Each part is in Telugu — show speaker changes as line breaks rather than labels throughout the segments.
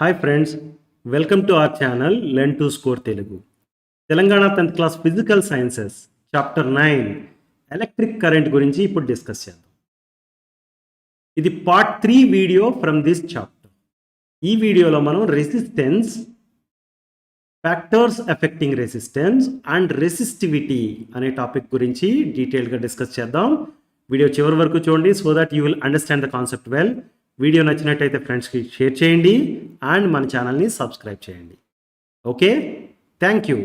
Hi friends, welcome to our channel learn to score Telugu. Telangana 10th class physical sciences chapter 9 electric current గురించి ఇప్పుడు డిస్కస్ చేద్దాం. ఇది part 3 video from this chapter. ఈ వీడియోలో మనం resistance, factors effecting resistance and resistivity అనే టాపిక్ గురించి డీటెయిల్గా డిస్కస్ చేద్దాం. వీడియో చివరి వరకు చూడండి so that you will understand the concept well. Video నచ్చినట్టయితే ఫ్రెండ్స్కి షేర్ చేయండి అండ్ మన ఛానల్ని సబ్స్క్రైబ్ చేయండి. Okay, thank you.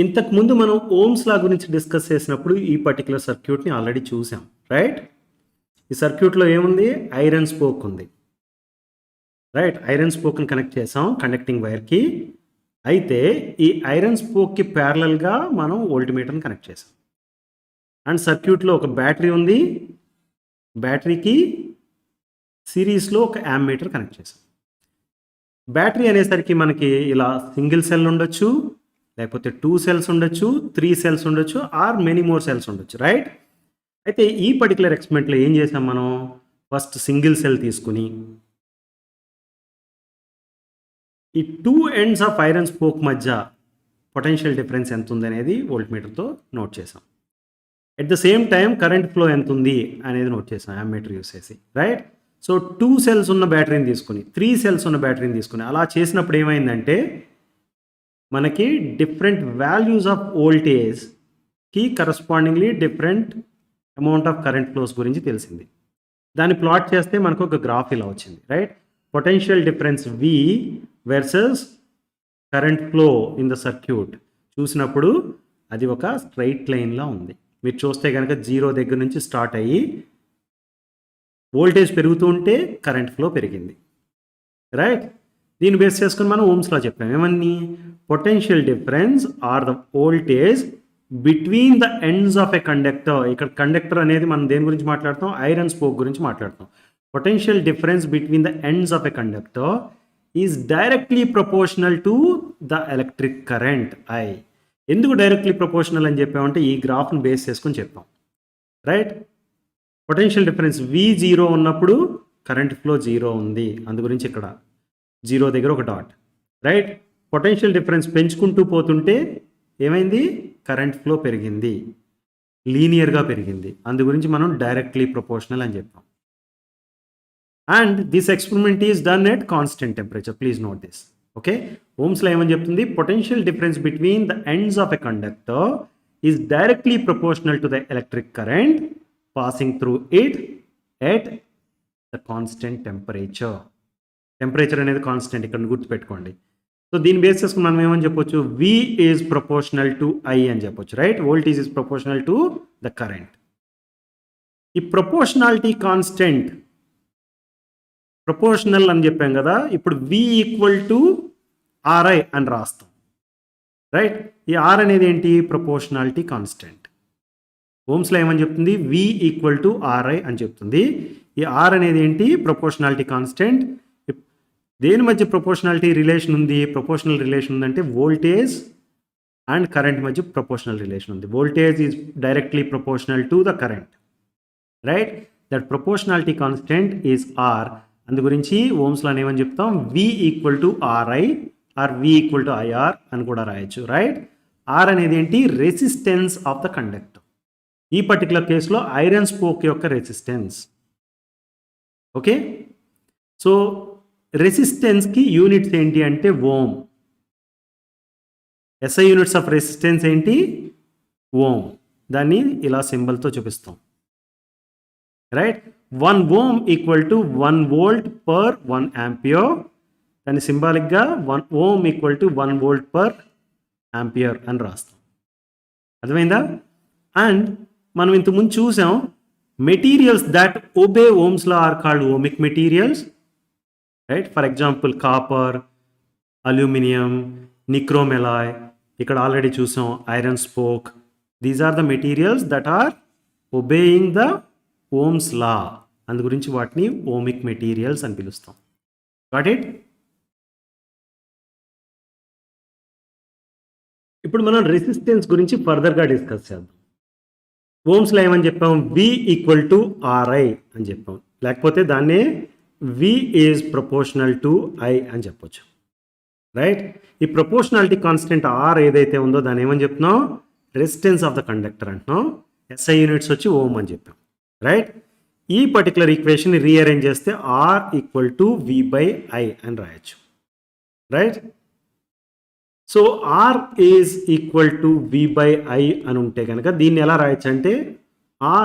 ఇంతకుముందు మనం ఓమ్స్ లా గురించి డిస్కస్ చేసినప్పుడు ఈ పర్టికులర్ సర్క్యూట్ని ఆల్రెడీ చూసాం, రైట్? ఈ సర్క్యూట్లో ఏముంది? ఐరన్ స్పోక్ ఉంది, రైట్? ఐరన్ స్పోక్ని కనెక్ట్ చేసాం కండక్టింగ్ వైర్కి. అయితే ఈ ఐరన్ స్పోక్కి ప్యారలల్గా మనం వోల్ట్మీటర్ని కనెక్ట్ చేసాం. అండ్ సర్క్యూట్లో ఒక బ్యాటరీ ఉంది, బ్యాటరీకి సిరీస్లో ఒక యామ్మీటర్ కనెక్ట్ చేసాం. బ్యాటరీ అనేసరికి మనకి ఇలా సింగిల్ సెల్ ఉండొచ్చు, లేకపోతే 2 సెల్స్ ఉండొచ్చు, 3 సెల్స్ ఉండొచ్చు, ఆర్ మెనీ మోర్ సెల్స్ ఉండొచ్చు, రైట్? అయితే ఈ పర్టికులర్ ఎక్స్పెరిమెంట్లో ఏం చేసాం మనం? ఫస్ట్ సింగిల్ సెల్ తీసుకుని ఈ 2 ఎండ్స్ ఆఫ్ ఐరన్ స్పోక్ మధ్య పొటెన్షియల్ డిఫరెన్స్ ఎంత ఉంది అనేది వోల్ట్మీటర్తో నోట్ చేసాం. At the same time current flow ఎంత ఉంది అనేది నోట్ చేసాం యామ్మీటర్ యూస్ చేసి, రైట్? సో 2 సెల్స్ ఉన్న బ్యాటరీని తీసుకుని 3 సెల్స్ ఉన్న బ్యాటరీని తీసుకుని అలా చేసినప్పుడు ఏమైందంటే మనకి డిఫరెంట్ వాల్యూస్ ఆఫ్ వోల్టేజ్కి correspondingly different amount of current flows గురించి తెలిసింది. దాన్ని ప్లాట్ చేస్తే మనకు ఒక గ్రాఫ్ ఇలా వచ్చింది, right? Potential difference V versus current flow in the circuit చూసినప్పుడు అది ఒక స్ట్రైట్ లైన్లా ఉంది. మీరు చూస్తే కనుక 0 దగ్గర నుంచి స్టార్ట్ అయ్యి వోల్టేజ్ పెరుగుతూ ఉంటే కరెంట్ ఫ్లో పెరిగింది, రైట్? దీన్ని బేస్ చేసుకుని మనం ఓమ్స్లా చెప్పాం. ఏమని? Potential difference or the voltage between the ends of a conductor. ఇక్కడ కండక్టర్ అనేది మనం దేని గురించి మాట్లాడతాం? ఐరన్ స్పోక్ గురించి మాట్లాడతాం. Potential difference between the ends of a conductor is directly proportional to the electric current I. ఎందుకు డైరెక్ట్లీ ప్రపోర్షనల్ అని చెప్పామంటే ఈ గ్రాఫ్ని బేస్ చేసుకొని చెప్పాం, రైట్? పొటెన్షియల్ డిఫరెన్స్ V0 ఉన్నప్పుడు కరెంట్ ఫ్లో 0 ఉంది, అందు గురించి ఇక్కడ 0 దగ్గర ఒక డాట్, రైట్? పొటెన్షియల్ డిఫరెన్స్ పెంచుకుంటూ పోతుంటే ఏమైంది? కరెంట్ ఫ్లో పెరిగింది, లీనియర్గా పెరిగింది, అందు గురించి మనం డైరెక్ట్లీ ప్రపోర్షనల్ అని చెప్పాం. And this experiment is done at constant temperature. Please note this. Okay, ఓమ్స్లో ఏమని చెప్తుంది? Potential difference between the ends of a conductor is directly proportional to the electric current passing through it at the constant temperature. Temperature అనేది కాన్స్టెంట్, ఇక్కడ గుర్తుపెట్టుకోండి. సో దీన్ని బేస్ చేసుకుని మనం ఏమని చెప్పొచ్చు? V is proportional to I అని చెప్పొచ్చు, right? Voltage is proportional to the current. ఈ ప్రపోర్షనాలిటీ కాన్స్టెంట్ ప్రపోర్షనల్ అని చెప్పాం కదా, ఇప్పుడు V ఈక్వల్ టు RI అని రాస్తాం, రైట్? ఈ R అనేది ఏంటి? Proportionality constant. ఓమ్స్లో ఏమని చెప్తుంది? V ఈక్వల్ టు RI అని చెప్తుంది. ఈ R అనేది ఏంటి? Proportionality constant. దేని మధ్య ప్రపోర్షనాలిటీ రిలేషన్ ఉంది? ప్రపోర్షనల్ రిలేషన్ ఉందంటే వోల్టేజ్ అండ్ కరెంట్ మధ్య ప్రపోర్షనల్ రిలేషన్ ఉంది. Voltage is directly proportional to the current, right? That proportionality constant is R. అందు గురించి ఓమ్స్లో ఏమని చెప్తాం? V equal to RI or V equal to IR అని కూడా రాయొచ్చు, రైట్? R అనేది ఏంటి? Resistance of the conductor. ఈ పర్టికులర్ కేసులో ఐరన్ స్పోక్ యొక్క రెసిస్టెన్స్. ఓకే, సో రెసిస్టెన్స్కి యూనిట్స్ ఏంటి అంటే ohm. SI units of resistance ఏంటి? ఓమ్. దాన్ని ఇలా సింబల్తో చూపిస్తాం, right? 1 ohm equal to 1 volt per 1 ampere. దాన్ని సింబాలిక్గా 1 ohm equal to 1 volt per ampere అని రాస్తాం. అర్థమైందా? అండ్ మనం ఇంతకుముందు చూసాం materials that obey Ohm's law are called ohmic materials, right? For example copper, aluminium, nichrome alloy. ఇక్కడ ఆల్రెడీ చూసాం iron spoke. These are the materials that are obeying the Ohm's లా. అందు గురించి వాటిని ఓమిక్ మెటీరియల్స్ అని పిలుస్తాం. Got it? ఇప్పుడు మనం రెసిస్టెన్స్ గురించి ఫర్దర్గా డిస్కస్ చేద్దాం. ఓమ్స్లో ఏమని చెప్పాం, V ఈక్వల్ టు RI అని చెప్పాం, లేకపోతే దాన్నే V is proportional to I అని చెప్పొచ్చు. రైట్, ఈ ప్రపోర్షనాలిటీ కాన్స్టెంట్ R ఏదైతే ఉందో దాన్ని ఏమని చెప్తున్నాం, రెసిస్టెన్స్ ఆఫ్ ద కండక్టర్ అంటున్నాం. SI యూనిట్స్ వచ్చి ఓమ్ అని చెప్పాం. రైట్, ఈ పర్టికులర్ ఈక్వేషన్ రీఅరేంజ్ చేస్తే R ఈక్వల్ టు V/I అని రాయొచ్చు. Right, so R is equal to V/I అని ఉంటే కనుక దీన్ని ఎలా రాయొచ్చు అంటే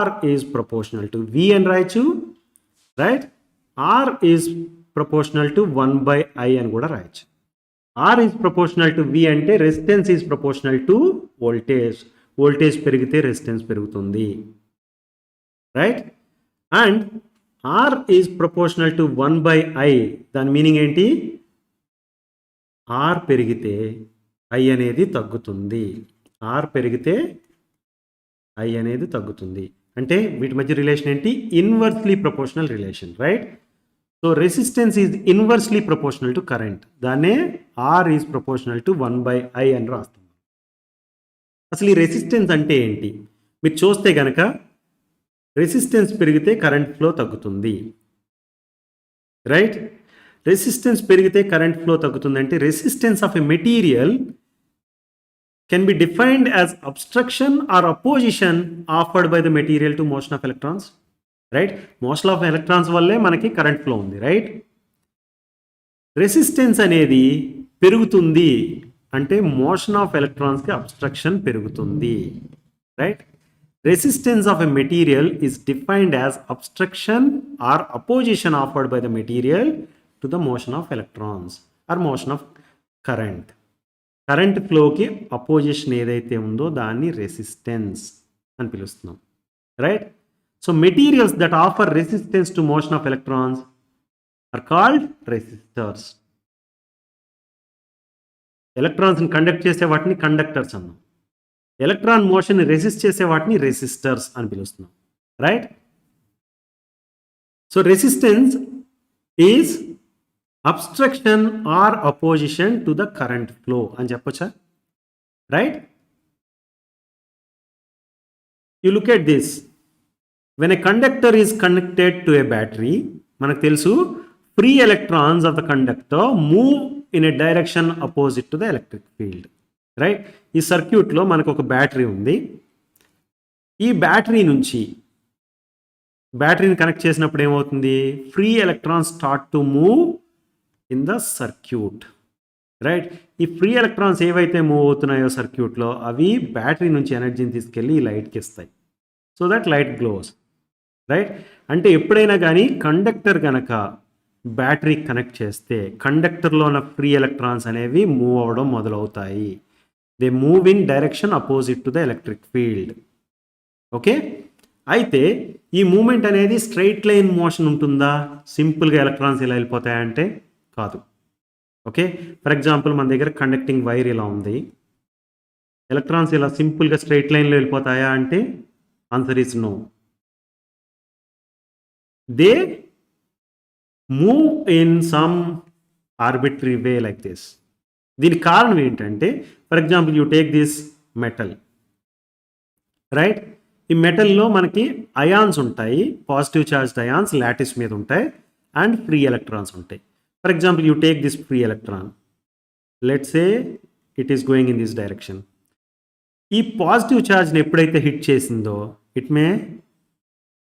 R is proportional to V అని రాయొచ్చు. Right, R is proportional to 1/I అని కూడా రాయొచ్చు. R is proportional to V అంటే resistance is proportional to voltage. Voltage పెరిగితే రెసిస్టెన్స్ పెరుగుతుంది. Right, and R is proportional to 1/I, దాని మీనింగ్ ఏంటి, R పెరిగితే I అనేది తగ్గుతుంది. R పెరిగితే I అనేది తగ్గుతుంది. అంటే వీటి మధ్య రిలేషన్ ఏంటి, inversely proportional relation. Right, so resistance is inversely proportional to current, దాన్నే R is proportional to 1/I అని రాస్తాం. అసలు ఈ రెసిస్టెన్స్ అంటే ఏంటి, మీరు చూస్తే కనుక రెసిస్టెన్స్ పెరిగితే కరెంట్ ఫ్లో తగ్గుతుంది. రైట్, రెసిస్టెన్స్ పెరిగితే కరెంట్ ఫ్లో తగ్గుతుంది అంటే resistance of a material can be defined as obstruction or opposition offered by the material to motion of electrons. Right, motion of electrons వల్లే మనకి కరెంట్ ఫ్లో ఉంది. రైట్, రెసిస్టెన్స్ అనేది పెరుగుతుంది అంటే మోషన్ ఆఫ్ ఎలక్ట్రాన్స్కి అబ్స్ట్రక్షన్ పెరుగుతుంది. Right, resistance of a material is defined as obstruction or opposition offered by the material to the motion of electrons or motion of current. Current ఫ్లోకి అపోజిషన్ ఏదైతే ఉందో దాన్ని రెసిస్టెన్స్ అని పిలుస్తున్నాం. Right, so materials that offer resistance to motion of electrons are called resistors. ఎలక్ట్రాన్స్ని కండక్ట్ చేసే వాటిని కండక్టర్స్ అన్నాం. ఎలక్ట్రాన్ మోషన్ రెసిస్ట్ చేసే వాటిని రెసిస్టర్స్ అని పిలుస్తున్నాం. Right, so resistance is obstruction or opposition to the current flow అని చెప్పొచ్చా. Right, you look at this, when a conductor is connected to a battery, మనకు తెలుసు free electrons of the conductor move in a direction opposite to the electric field. Right, ఈ సర్క్యూట్లో మనకు ఒక బ్యాటరీ ఉంది. ఈ బ్యాటరీ నుంచి బ్యాటరీని కనెక్ట్ చేసినప్పుడు ఏమవుతుంది, free electrons start to move in the circuit. Right, ఈ ఫ్రీ ఎలక్ట్రాన్స్ ఏవైతే మూవ్ అవుతున్నాయో సర్క్యూట్లో అవి బ్యాటరీ నుంచి ఎనర్జీని తీసుకెళ్ళి ఈ లైట్కి ఇస్తాయి. So that light glows. Right, అంటే ఎప్పుడైనా కానీ కండక్టర్ కనుక బ్యాటరీ కనెక్ట్ చేస్తే కండక్టర్లో ఉన్న ఫ్రీ ఎలక్ట్రాన్స్ అనేవి మూవ్ అవ్వడం మొదలవుతాయి. They move in direction opposite to the electric field. Okay, అయితే ఈ మూమెంట్ అనేది స్ట్రైట్ లైన్ మోషన్ ఉంటుందా, సింపుల్గా ఎలక్ట్రాన్స్ ఇలా వెళ్ళిపోతాయంటే కాదు. ఓకే, ఫర్ ఎగ్జాంపుల్ మన దగ్గర కండక్టింగ్ వైర్ ఇలా ఉంది, ఎలక్ట్రాన్స్ ఇలా సింపుల్గా స్ట్రైట్ లైన్లో వెళ్ళిపోతాయా అంటే answer is no. They move in some arbitrary way like this. దీనికి కారణం ఏంటంటే, for example you take this metal. Right, ఈ మెటల్లో మనకి అయాన్స్ ఉంటాయి, పాజిటివ్ చార్జ్డ్ అయాన్స్ లాటిస్ మీద ఉంటాయి అండ్ ఫ్రీ ఎలక్ట్రాన్స్ ఉంటాయి. For example you take this free electron, let's say it is going in this direction. ఈ పాజిటివ్ ఛార్జ్ని ఎప్పుడైతే హిట్ చేసిందో it may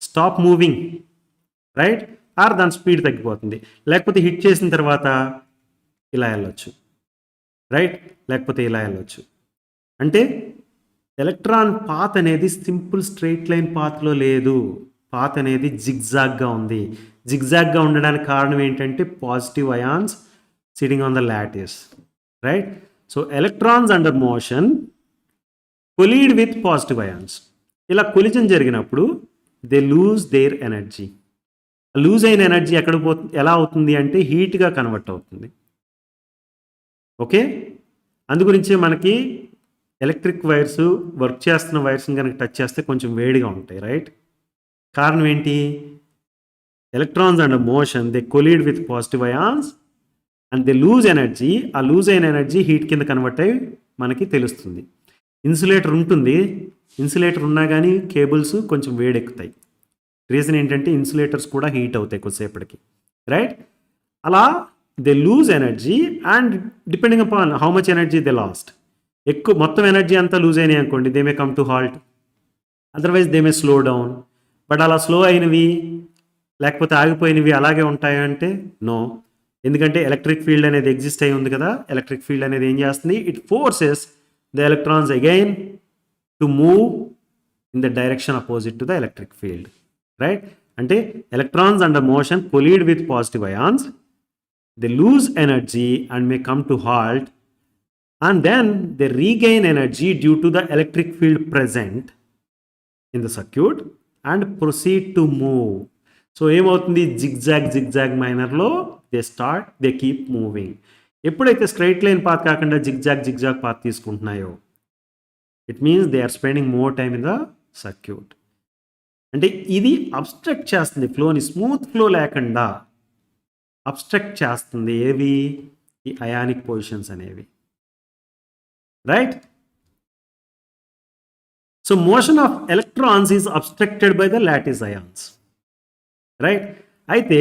stop moving. Right, or దాని స్పీడ్ తగ్గిపోతుంది, లేకపోతే హిట్ చేసిన తర్వాత ఇలా వెళ్ళొచ్చు. రైట్, లేకపోతే ఇలా వెళ్ళొచ్చు. అంటే ఎలక్ట్రాన్ పాత్ అనేది సింపుల్ స్ట్రైట్ లైన్ పాత్లో లేదు, పాత్ అనేది జిగ్జాగ్గా ఉంది. జిగ్జాగ్గా ఉండడానికి కారణం ఏంటంటే positive ions sitting on the lattice. Right, so electrons under motion collide with positive ions. ఇలా కొలిజన్ జరిగినప్పుడు they lose their energy. Lose అయిన ఎనర్జీ ఎక్కడ ఎలా అవుతుంది అంటే హీట్గా కన్వర్ట్ అవుతుంది. ఓకే, అందుగురించి మనకి ఎలక్ట్రిక్ వైర్స్ వర్క్ చేస్తున్న వైర్స్ని కనుక టచ్ చేస్తే కొంచెం వేడిగా ఉంటాయి. రైట్, కారణం ఏంటి, electrons and motion they collide with positive ions and they lose energy. ఆ లూజ్ అయిన ఎనర్జీ హీట్ కింద కన్వర్ట్ అయ్యి మనకి తెలుస్తుంది. ఇన్సులేటర్ ఉంటుంది, ఇన్సులేటర్ ఉన్నా కానీ కేబుల్స్ కొంచెం వేడెక్కుతాయి. రీజన్ ఏంటంటే ఇన్సులేటర్స్ కూడా హీట్ అవుతాయి కొద్దిసేపటికి, రైట్? అలా they lose energy and depending upon how much energy they last. ఎక్కువ మొత్తం ఎనర్జీ అంతా లూజ్ అయినాయి అనుకోండి, they may come to halt, otherwise they may slow down. But అలా స్లో అయినవి లేకపోతే ఆగిపోయినవి అలాగే ఉంటాయంటే నో. ఎందుకంటే ఎలక్ట్రిక్ ఫీల్డ్ అనేది ఎగ్జిస్ట్ అయి ఉంది కదా, ఎలక్ట్రిక్ ఫీల్డ్ అనేది ఏం చేస్తుంది, it forces the electrons again to move in the direction opposite to the electric field, right? అంటే electrons under motion collide with positive ions, they lose energy and may come to halt, and then they regain energy due to the electric field present in the circuit and proceed to move. So ఏమవుతుంది, జిగ్జాగ్ మైనర్లో దే కీప్ మూవింగ్. ఎప్పుడైతే స్ట్రైట్ లైన్ పాత్ కాకుండా జిగ్జాగ్ పాత్ తీసుకుంటున్నాయో it means they are spending more time in the circuit. అంటే ఇది అబ్స్ట్రక్ట్ చేస్తుంది ఫ్లోని, స్మూత్ ఫ్లో లేకుండా అబ్స్ట్రక్ట్ చేస్తుంది ఏవి, ఈ అయానిక్ పొజిషన్స్ అనేవి, right? So motion of electrons is obstructed by the lattice ions, right? అయితే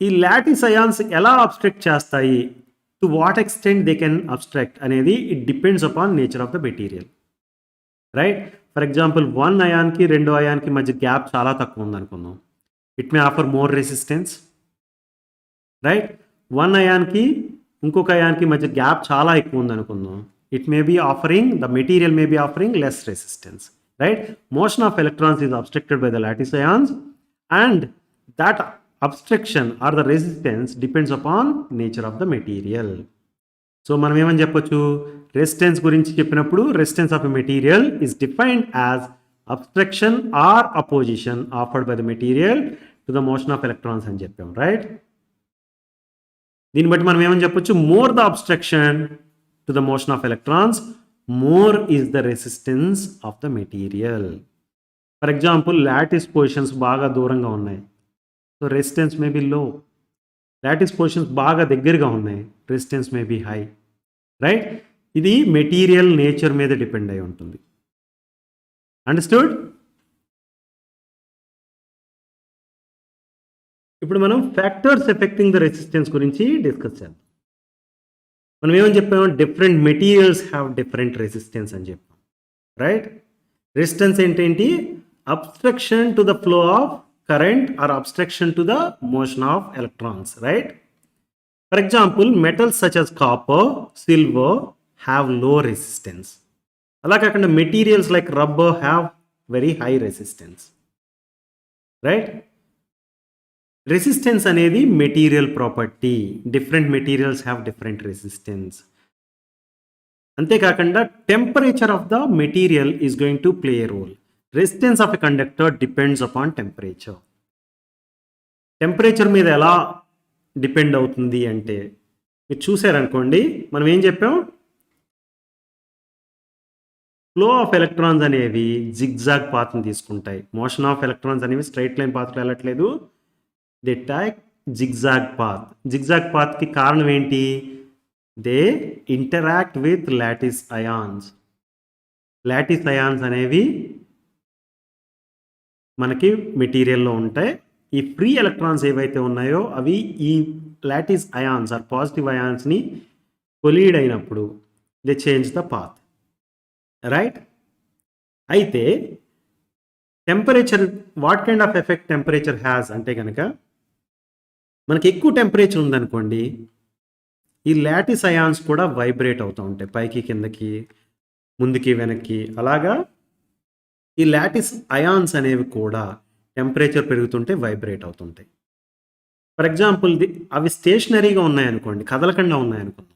ఈ లాటిస్ అయాన్స్ ఎలా అబ్స్ట్రక్ట్ చేస్తాయి, to what extent they can obstruct అనేది it depends upon nature of the material, right? For example 1 అయాన్కి 2 అయాన్కి మధ్య గ్యాప్ చాలా తక్కువ ఉందనుకుందాం, it may offer more resistance, right? 1 అయాన్కి ఇంకొక అయాన్కి మధ్య గ్యాప్ చాలా ఎక్కువ ఉందనుకుందాం, it may be offering, the material may be offering less resistance, right? Motion of electrons is obstructed by the lattice ions and that obstruction or the resistance depends upon nature of the material. So మనం ఏమని చెప్పొచ్చు, రెసిస్టెన్స్ గురించి చెప్పినప్పుడు resistance of a material is defined as obstruction or opposition offered by the material to the motion of electrons అని చెప్పాం, రైట్? దీన్ని బట్టి మనం ఏమని చెప్పొచ్చు, more the obstruction to the motion of electrons, more is the resistance of the material. For example lattice positions బాగా దూరంగా ఉన్నాయి, so resistance may be low. Lattice positions బాగా దగ్గరగా ఉన్నాయి, resistance may be high, right? ఇది మెటీరియల్ నేచర్ మీద డిపెండ్ అయి ఉంటుంది. అండర్స్టూడ్? ఇప్పుడు మనం ఫ్యాక్టర్స్ ఎఫెక్టింగ్ ద రెసిస్టెన్స్ గురించి డిస్కస్ చేద్దాం. మనం ఏమని చెప్పాము, different materials have different resistance అని చెప్పాం, రైట్? రెసిస్టెన్స్ ఏంటేంటి, obstruction to the flow of current or obstruction to the motion of electrons, right? For example metals such as copper, silver have low resistance. అలా కాకుండా materials like rubber have very high resistance, right? Resistance అనేది material property, different materials have different resistance. అంతేకాకుండా temperature of the material is going to play a role. Resistance of a conductor depends upon temperature. Temperature మీద ఎలా డిపెండ్ అవుతుంది అంటే, మీరు చూసారనుకోండి, మనం ఏం చెప్పాం, ఫ్లో ఆఫ్ ఎలక్ట్రాన్స్ అనేవి జిగ్జాగ్ పాత్ని తీసుకుంటాయి, మోషన్ ఆఫ్ ఎలక్ట్రాన్స్ అనేవి స్ట్రైట్ లైన్ పాత్లో వెళ్ళట్లేదు, they take zigzag path. Zigzag పాత్కి కారణం ఏంటి, they interact with lattice ions. Lattice ions అనేవి మనకి మెటీరియల్లో ఉంటాయి. ఈ ఫ్రీ ఎలక్ట్రాన్స్ ఏవైతే ఉన్నాయో అవి ఈ లాటిస్ అయాన్స్ ఆర్ పాజిటివ్ అయాన్స్ని కొలీడ్ అయినప్పుడు they change the path, right? అయితే temperature, what kind of effect temperature has అంటే కనుక, మనకి ఎక్కువ టెంపరేచర్ ఉందనుకోండి, ఈ లాటిస్ అయాన్స్ కూడా వైబ్రేట్ అవుతూ ఉంటాయి, పైకి కిందకి ముందుకి వెనక్కి. అలాగా ఈ లాటిస్ అయాన్స్ అనేవి కూడా టెంపరేచర్ పెరుగుతుంటే వైబ్రేట్ అవుతుంటాయి. ఫర్ ఎగ్జాంపుల్ అవి స్టేషనరీగా ఉన్నాయనుకోండి, కదలకుండా ఉన్నాయనుకోండి,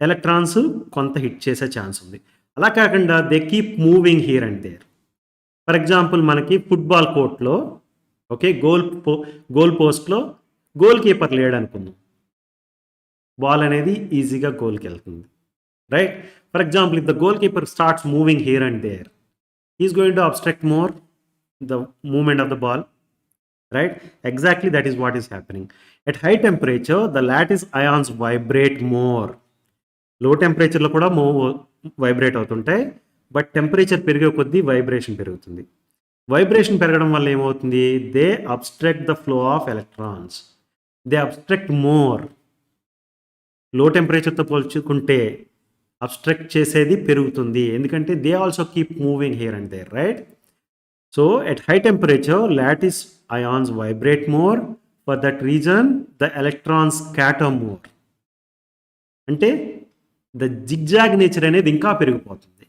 ఎలక్ట్రాన్స్ కొంత హిట్ చేసే ఛాన్స్ ఉంది. అలా కాకుండా they keep moving here and there. For example మనకి ఫుట్బాల్ కోర్ట్లో, ఓకే, గోల్ పోస్ట్లో గోల్ కీపర్ లేడు అనుకుందాం, బాల్ అనేది ఈజీగా గోల్కి వెళ్తుంది, right? For example if the goal keeper starts moving here and there, is going to obstruct more the movement of the ball, right? Exactly, that is what is happening. At high temperature the lattice ions vibrate more. Low temperature lo kuda vibrate avutuntayi, but temperature పెరిగే కొద్దీ వైబ్రేషన్ పెరుగుతుంది. వైబ్రేషన్ పెరగడం వల్ల ఏమవుతుంది? They obstruct the flow of electrons. They obstruct more. Low టెంపరేచర్తో పోల్చుకుంటే అబ్స్ట్రక్ట్ చేసేది పెరుగుతుంది. ఎందుకంటే they also keep moving here and there, right? So at high temperature lattice ions vibrate more. For that reason the electrons scatter more. అంటే ద జిగ్జాగ్ నేచర్ అనేది ఇంకా పెరిగిపోతుంది.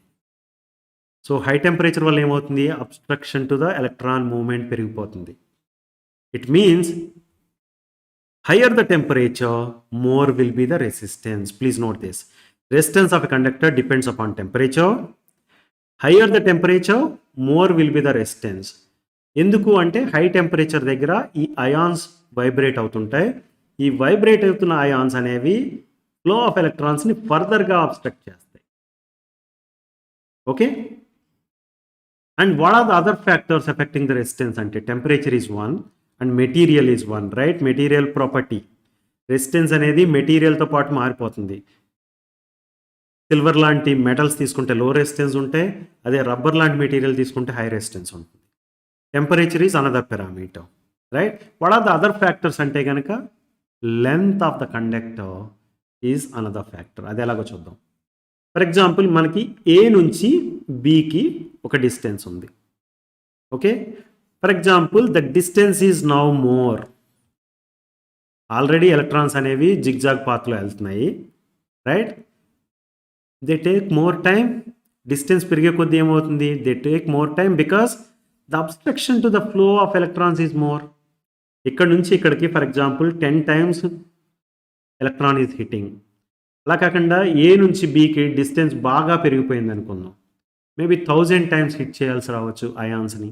సో హై టెంపరేచర్ వల్ల ఏమవుతుంది? Obstruction to the electron movement పెరిగిపోతుంది. It means higher the temperature, more will be the resistance. Please note this. Resistance of a conductor depends upon temperature. Higher the temperature, more will be the resistance. ఎందుకు అంటే హై టెంపరేచర్ దగ్గర ఈ అయాన్స్ వైబ్రేట్ అవుతుంటాయి. ఈ వైబ్రేట్ అవుతున్న అయాన్స్ అనేవి ఫ్లో ఆఫ్ ఎలక్ట్రాన్స్ని ఫర్దర్గా అబ్స్ట్రక్ట్ చేస్తాయి. Okay, and what are the other factors affecting the resistance అంటే temperature is one and material is one, right? Material property. Resistance అనేది మెటీరియల్తో పాటు మారిపోతుంది. సిల్వర్ లాంటి మెటల్స్ తీసుకుంటే లో రెసిస్టెన్స్ ఉంటే, అదే రబ్బర్ లాంటి మెటీరియల్ తీసుకుంటే హై రెసిస్టెన్స్ ఉంటుంది. Temperature is another parameter, right? What are the other factors అంటే కనుక length of the conductor is another factor. అది ఎలాగో చూద్దాం. ఫర్ ఎగ్జాంపుల్ మనకి ఏ నుంచి బికి ఒక డిస్టెన్స్ ఉంది. Okay, for example the distance is now more. Already electrons అనేవి జిగ్జాగ్ పాత్లో వెళ్తున్నాయి, right? They take more time. Distance పెరిగే కొద్దీ ఏమవుతుంది? They take more time because the obstruction to the flow of electrons is more. ఇక్కడ నుంచి ఇక్కడికి for example 10 times electron is hitting. అలా కాకుండా ఏ నుంచి బికి డిస్టెన్స్ బాగా పెరిగిపోయింది అనుకుందాం. మేబీ 1000 times హిట్ చేయాల్సి రావచ్చు అయాన్స్ని.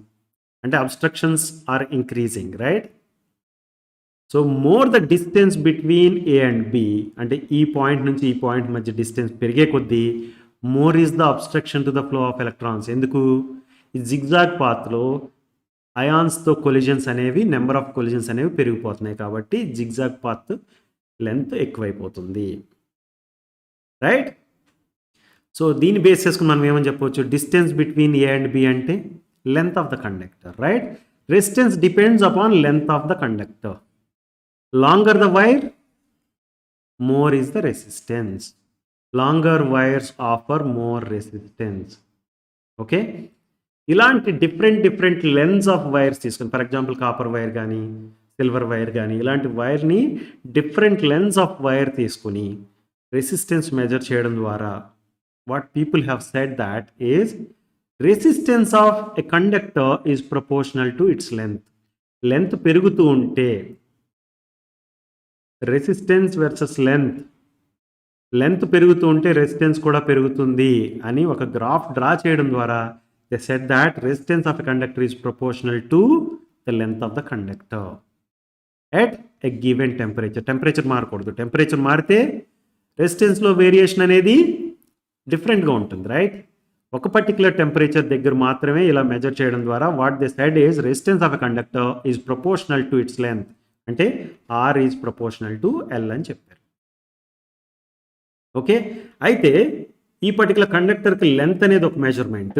అంటే obstructions are increasing, right? So more the distance between A and B, అంటే ఈ పాయింట్ నుంచి ఈ పాయింట్ మధ్య డిస్టెన్స్ పెరిగే కొద్దీ more is the obstruction to the flow of electrons. ఎందుకు? ఈ జిగ్జాగ్ పాత్లో అయాన్స్తో కొలిజన్స్ అనేవి, నెంబర్ ఆఫ్ కొలిజన్స్ అనేవి పెరిగిపోతున్నాయి కాబట్టి జిగ్జాగ్ పాత్ లెంత్ ఎక్కువైపోతుంది, రైట్? సో దీన్ని బేస్ చేసుకుని మనం ఏమని చెప్పవచ్చు? Distance between A and B అంటే length of the conductor, right? Resistance depends upon length of the conductor. Longer the wire, more is the resistance. Longer wires offer more resistance. Okay? ఇలాంటి డిఫరెంట్ లెన్స్ ఆఫ్ వైర్స్ తీసుకుని, ఫర్ ఎగ్జాంపుల్ కాపర్ వైర్ కానీ సిల్వర్ వైర్ కానీ ఇలాంటి వైర్ని డిఫరెంట్ లెన్స్ ఆఫ్ వైర్ తీసుకుని రెసిస్టెన్స్ మెజర్ చేయడం ద్వారా what people have said that is resistance of a conductor is proportional to its length. Length పెరుగుతూ ఉంటే రెసిస్టెన్స్ వర్సెస్ లెంత్ పెరుగుతూ ఉంటే రెసిస్టెన్స్ కూడా పెరుగుతుంది అని ఒక గ్రాఫ్ డ్రా చేయడం ద్వారా they said that resistance of a conductor is proportional to the length of the conductor at a given temperature. Temperature మారకూడదు. టెంపరేచర్ మారితే రెసిస్టెన్స్లో వేరియేషన్ అనేది డిఫరెంట్గా ఉంటుంది, రైట్? ఒక పర్టికులర్ టెంపరేచర్ దగ్గర మాత్రమే ఇలా మెజర్ చేయడం ద్వారా what they said is resistance of a conductor is proportional to its length. అంటే R is proportional to L అని చెప్పారు. ఓకే, అయితే ఈ పర్టికులర్ కండక్టర్కి లెంత్ అనేది ఒక measurement,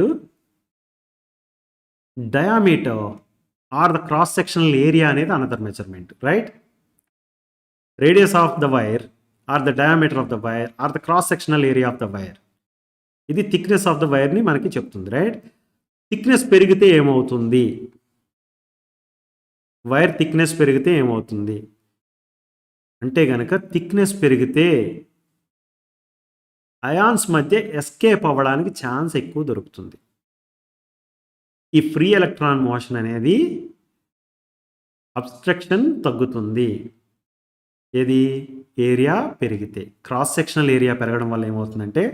diameter or the cross sectional area అనేది another measurement, right? Radius of the wire or the diameter of the wire or the cross sectional area of the wire. ఇది థిక్నెస్ ఆఫ్ ద వైర్ని మనకి చెప్తుంది, రైట్? థిక్నెస్ పెరిగితే ఏమవుతుంది? వైర్ థిక్నెస్ పెరిగితే ఏమవుతుంది అంటే కనుక థిక్నెస్ పెరిగితే అయాన్స్ మధ్య ఎస్కేప్ అవ్వడానికి ఛాన్స్ ఎక్కువ దొరుకుతుంది. ఈ ఫ్రీ ఎలక్ట్రాన్ మోషన్ అనేది అబ్స్ట్రక్షన్ తగ్గుతుంది. ఏది? ఏరియా పెరిగితే. క్రాస్ సెక్షనల్ ఏరియా పెరగడం వల్ల ఏమవుతుందంటే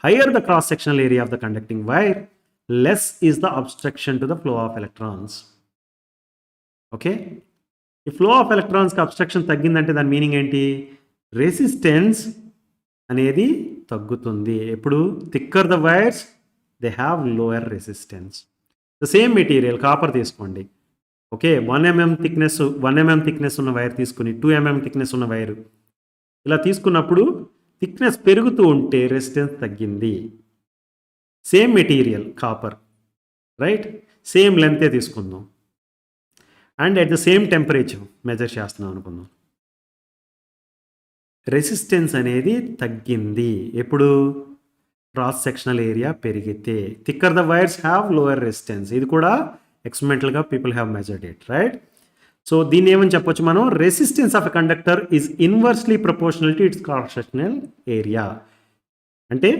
higher the cross sectional area of the conducting wire, less is the obstruction to the flow of electrons. Okay, ఈ ఫ్లో ఆఫ్ ఎలక్ట్రాన్స్కి అబ్స్ట్రక్షన్ తగ్గిందంటే దాని మీనింగ్ ఏంటి? రెసిస్టెన్స్ అనేది తగ్గుతుంది. ఎప్పుడు? Thicker the wires they have lower resistance. The same material copper తీసుకోండి. ఓకే, 1 mm థిక్నెస్ ఉన్న వైర్ తీసుకుని 2 mm థిక్నెస్ ఉన్న వైర్ ఇలా తీసుకున్నప్పుడు థిక్నెస్ పెరుగుతూ ఉంటే రెసిస్టెన్స్ తగ్గింది. Same material copper, right, same లెంతే తీసుకుందాం and at the same temperature measure చేస్తున్నాం అనుకుందాం. రెసిస్టెన్స్ అనేది తగ్గింది ఎప్పుడు? క్రాస్ సెక్షనల్ ఏరియా పెరిగితే. Thicker the wires have lower resistance. ఇది కూడా ఎక్స్పెరిమెంటల్గా people have measured it, right. So దీన్ని ఏమని చెప్పొచ్చు మనం? Resistance of a conductor is inversely proportional to its cross sectional area. అంటే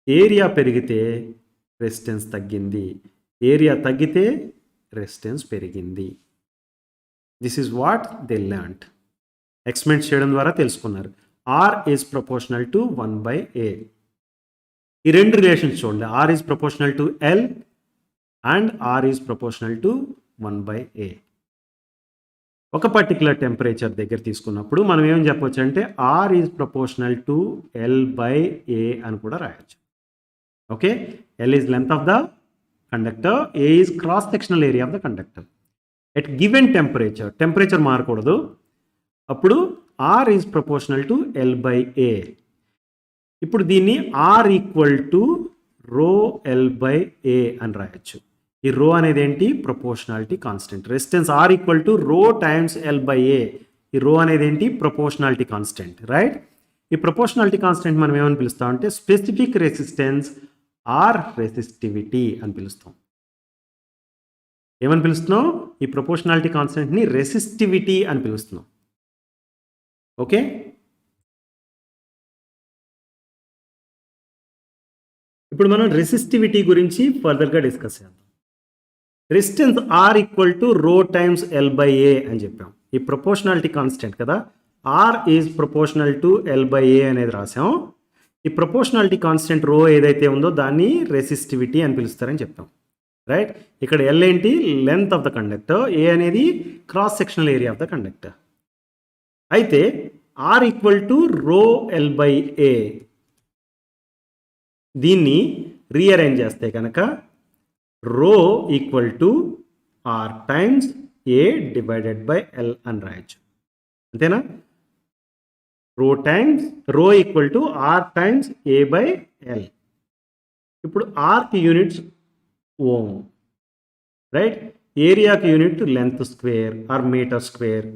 ఏరియా పెరిగితే రెసిస్టెన్స్ తగ్గింది, ఏరియా తగ్గితే రెసిస్టెన్స్ పెరిగింది. This is what they learned. Experiments చేయడం ద్వారా తెలుసుకున్నారు. R is proportional to 1/A. ఈ రెండు రిలేషన్స్ చూడండి. R is proportional to L and R is proportional to 1/A. ఒక పర్టికులర్ టెంపరేచర్ దగ్గర తీసుకున్నప్పుడు మనం ఏం చెప్పొచ్చు అంటే R is proportional to L/A అని కూడా రాయొచ్చు. Okay, L is length of the conductor, A is cross sectional area of the conductor. At given temperature మారకూడదు, అప్పుడు R is proportional to L/A. ఇప్పుడు దీన్ని ఆర్ ఈక్వల్ టు ρL/A అని రాయొచ్చు. ఈ రో అనేది ఏంటి? Proportionality constant. Resistance R equal to rho times L/A. ఈ రో అనేది ఏంటి? Proportionality constant, right. ఈ ప్రపోర్షనాలిటీ కాన్స్టెంట్ మనం ఏమని పిలుస్తాం అంటే స్పెసిఫిక్ రెసిస్టెన్స్ ఆర్ రెసిస్టివిటీ అని పిలుస్తాం. ఏమని పిలుస్తున్నాం? ఈ ప్రపోర్షనాలిటీ కాన్స్టెంట్ని రెసిస్టివిటీ అని పిలుస్తున్నాం. ఓకే, ఇప్పుడు మనం రెసిస్టివిటీ గురించి ఫర్దర్గా డిస్కస్ చేద్దాం. Resistance R equal to rho times L/A అని చెప్పాం. ఈ ప్రపోర్షనాలిటీ కాన్స్టెంట్ కదా, R is proportional to L/A అనేది రాసాం. ఈ ప్రపోర్షనాలిటీ కాన్స్టెంట్ రో ఏదైతే ఉందో దాన్ని రెసిస్టివిటీ అని పిలుస్తారని చెప్పాం, రైట్. ఇక్కడ L ఏంటి? Length of the conductor, A అనేది cross sectional area of the conductor. అయితే ఆర్ ఈక్వల్ టు ρL/A. దీన్ని రీఅరేంజ్ చేస్తే కనుక rho equal to R times A divided by L అని రాయొచ్చు, అంతేనా? రో equal to R times A/L. ఇప్పుడు ఆర్కి యూనిట్స్ ఓం, రైట్. ఏరియాకి unit length square or meter square.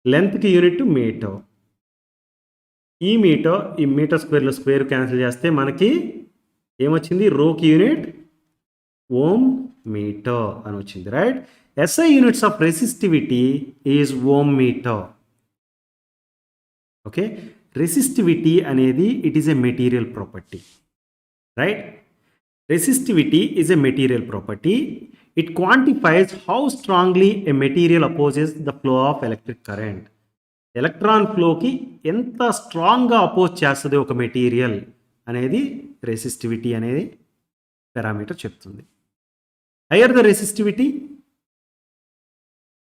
లెంత్కి యూనిట్ మీటర్. ఈ మీటర్ స్క్వేర్లో స్క్వేర్ క్యాన్సిల్ చేస్తే మనకి ఏమొచ్చింది? రోకి యూనిట్ ఓం మీటర్ అని వచ్చింది, right. SI units of resistivity is ohm meter. Okay, resistivity అనేది it is a material property, right. Resistivity is a material property. It quantifies how strongly a material opposes the flow of electric current. Electron ఫ్లోకి ఎంత స్ట్రాంగ్గా అపోజ్ చేస్తుంది ఒక మెటీరియల్ అనేది రెసిస్టివిటీ అనేది పారామీటర్ చెప్తుంది. Higher the resistivity,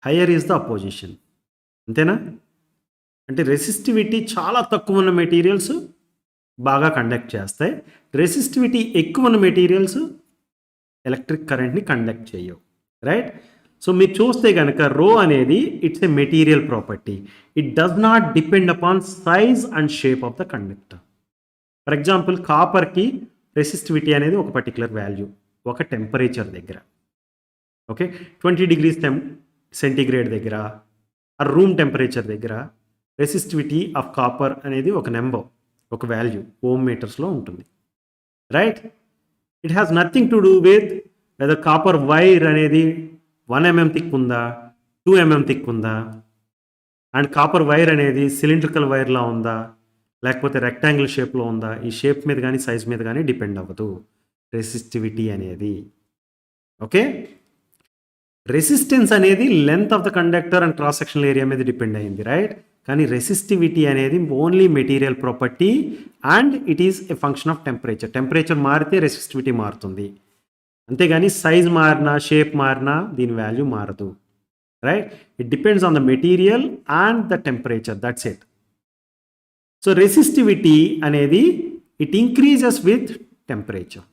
higher is the opposition, అంతేనా? అంటే రెసిస్టివిటీ చాలా తక్కువ ఉన్న మెటీరియల్స్ బాగా కండక్ట్ చేస్తాయి, రెసిస్టివిటీ ఎక్కువ ఉన్న మెటీరియల్స్ ఎలక్ట్రిక్ కరెంట్ని కండక్ట్ చేయవు, రైట్. సో మీరు చూస్తే కనుక రో అనేది it's a material property. It does not depend upon size and shape of the conductor. For example కాపర్కి రెసిస్టివిటీ అనేది ఒక పర్టికులర్ వాల్యూ ఒక టెంపరేచర్ దగ్గర, ఓకే, 20 degrees సెంటీగ్రేడ్ దగ్గర, ఆ రూమ్ టెంపరేచర్ దగ్గర రెసిస్టివిటీ ఆఫ్ కాపర్ అనేది ఒక నెంబర్, ఒక వాల్యూ ఓమ్ మీటర్స్లో ఉంటుంది, right. It has nothing to do with weather copper wire అనేది 1 mm థిక్ ఉందా, 2 mm థిక్ ఉందా, అండ్ కాపర్ వైర్ అనేది సిలిండ్రికల్ వైర్లా ఉందా, లేకపోతే రెక్టాంగిల్ షేప్లో ఉందా. ఈ షేప్ మీద కానీ సైజ్ మీద కానీ డిపెండ్ అవ్వదు రెసిస్టివిటీ అనేది, ఓకే. రెసిస్టెన్స్ అనేది length of the conductor and cross sectional area మీద డిపెండ్ అయింది, రైట్. కానీ రెసిస్టివిటీ అనేది only material property and it is a function of temperature. Temperature మారితే రెసిస్టివిటీ మారుతుంది, అంతేగాని సైజ్ మారినా షేప్ మారినా దీని వాల్యూ మారదు, right. It depends on the material and the temperature, that's it. So resistivity అనేది it increases with temperature.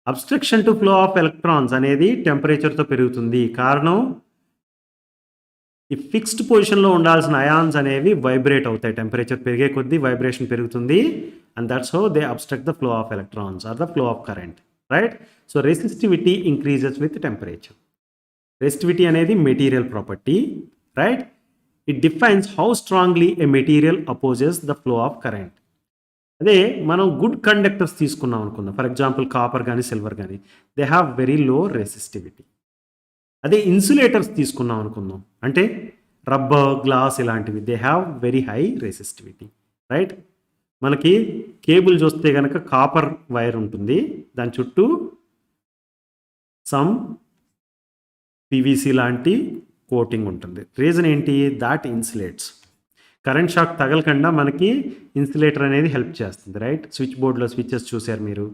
Obstruction to flow of electrons అనేది టెంపరేచర్తో పెరుగుతుంది. కారణం ఈ ఫిక్స్డ్ పొజిషన్లో ఉండాల్సిన అయాన్స్ అనేవి వైబ్రేట్ అవుతాయి, టెంపరేచర్ పెరిగే కొద్దీ వైబ్రేషన్ పెరుగుతుంది, and that's how they obstruct the flow of electrons or the flow of current, right. So resistivity increases with temperature. Resistivity అనేది material property, right. It defines how strongly a material opposes the flow of current. అదే మనం గుడ్ కండక్టర్స్ తీసుకున్నాం అనుకుందాం, ఫర్ ఎగ్జాంపుల్ కాపర్ కానీ సిల్వర్ కానీ, they have very low resistivity. అదే ఇన్సులేటర్స్ తీసుకున్నాం అనుకుందాం, అంటే రబ్బర్, గ్లాస్ ఇలాంటివి, they have very high resistivity, right. మనకి కేబుల్ చూస్తే కనుక కాపర్ వైర్ ఉంటుంది, దాని చుట్టూ సమ్ పివిసి లాంటి కోటింగ్ ఉంటుంది. రీజన్ ఏంటి? దాట్ ఇన్సులేట్స్. కరెంట్ షాక్ తగలకుండా మనకి ఇన్సులేటర్ అనేది హెల్ప్ చేస్తుంది, రైట్. స్విచ్ బోర్డ్లో స్విచెస్ చూసారు మీరు,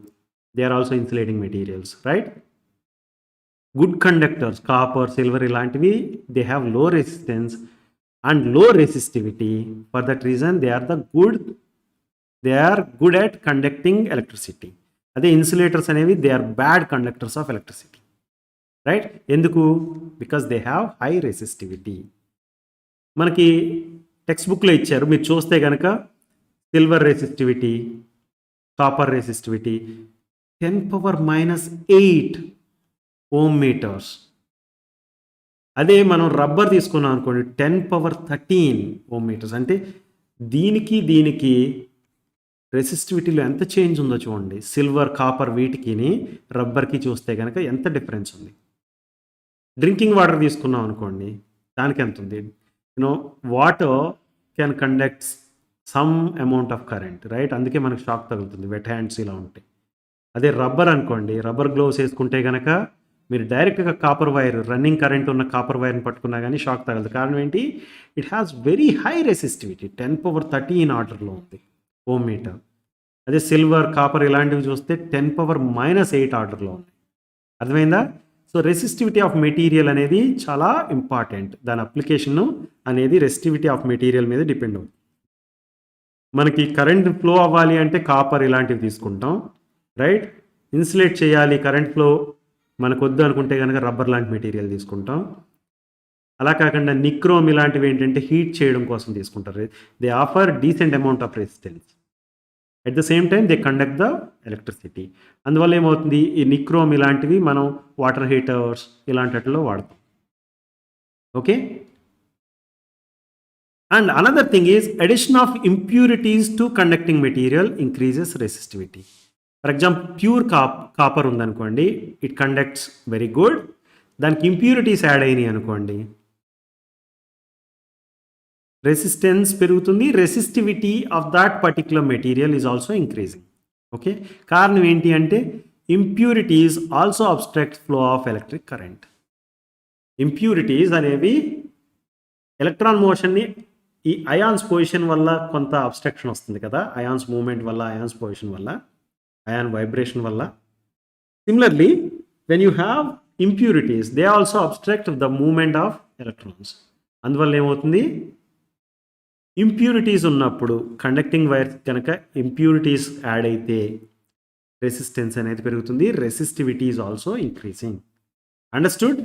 they are also insulating materials, right. Good conductors copper, silver ఇలాంటివి they have low resistance and low resistivity. For that reason they are good at conducting electricity. అదే ఇన్సులేటర్స్ అనేవి they are bad conductors of electricity, right. ఎందుకు? Because they have high resistivity. మనకి టెక్స్ట్ బుక్లో ఇచ్చారు, మీరు చూస్తే కనుక silver resistivity, copper resistivity 10⁻⁸ ohm meters. అదే మనం రబ్బర్ తీసుకున్నాం అనుకోండి 10⁻13 ఓమ్ మీటర్స్. అంటే దీనికి రెసిస్టివిటీలో ఎంత చేంజ్ ఉందో చూడండి. సిల్వర్, కాపర్ వీటికి రబ్బర్కి చూస్తే కనుక ఎంత డిఫరెన్స్ ఉంది. డ్రింకింగ్ వాటర్ తీసుకున్నాం అనుకోండి, దానికి ఎంత ఉంది. Water can conduct some amount of current, right. అందుకే మనకు షాక్ తగులుతుంది, వెట్ హ్యాండ్స్ ఇలా ఉంటాయి. అదే రబ్బర్ అనుకోండి, రబ్బర్ గ్లోవ్స్ వేసుకుంటే కనుక మీరు డైరెక్ట్గా కాపర్ వైర్, రన్నింగ్ కరెంట్ ఉన్న కాపర్ వైర్ని పట్టుకున్నా కానీ షాక్ తగలదు. కారణం ఏంటి? It has very high resistivity, 10⁻13 ఆర్డర్లో ఉంది ఓమ్ మీటర్. అదే సిల్వర్, కాపర్ ఇలాంటివి చూస్తే 10⁻−8 ఆర్డర్లో ఉంది. అర్థమైందా? సో రెసిస్టివిటీ ఆఫ్ మెటీరియల్ అనేది చాలా ఇంపార్టెంట్. దాని అప్లికేషన్ అనేది రెసిస్టివిటీ ఆఫ్ మెటీరియల్ మీద డిపెండ్ అవుతుంది. మనకి కరెంట్ ఫ్లో అవ్వాలి అంటే కాపర్ ఇలాంటివి తీసుకుంటాం, రైట్. ఇన్సులేట్ చేయాలి, కరెంట్ ఫ్లో మనకు వద్దు అనుకుంటే కనుక రబ్బర్ లాంటి మెటీరియల్ తీసుకుంటాం. అలా కాకుండా నిక్రోమ్ ఇలాంటివి ఏంటంటే హీట్ చేయడం కోసం తీసుకుంటారు. They offer decent amount of resistance, at the same time they conduct the electricity. అందువల్ల ఏమవుతుంది, ఈ నిక్రోమ్ ఇలాంటివి మనం వాటర్ హీటర్స్ ఇలాంటి వాటిలో వాడతాం, okay. And another thing is addition of impurities to conducting material increases resistivity. For example pure copper ఉందనుకోండి, ఇట్ కండక్ట్స్ వెరీ గుడ్. దానికి ఇంప్యూరిటీస్ యాడ్ అయినాయి అనుకోండి, రెసిస్టెన్స్ పెరుగుతుంది, resistivity of that particular material is also increasing, okay. కారణం ఏంటి అంటే impurities also obstruct flow of electric current. Impurities అనేవి ఎలక్ట్రాన్ మోషన్ని, ఈ అయాన్స్ పొజిషన్ వల్ల కొంత అబ్స్ట్రక్షన్ వస్తుంది కదా, అయాన్స్ మూవ్మెంట్ వల్ల, అయాన్స్ పొజిషన్ వల్ల, అయాన్ వైబ్రేషన్ వల్ల. Similarly when you have impurities they also obstruct the movement of electrons. అందువల్ల ఏమవుతుంది, ఇంప్యూరిటీస్ ఉన్నప్పుడు కండక్టింగ్ వైర్స్ కనుక ఇంప్యూరిటీస్ యాడ్ అయితే రెసిస్టెన్స్ అనేది పెరుగుతుంది, resistivity is also increasing. Understood?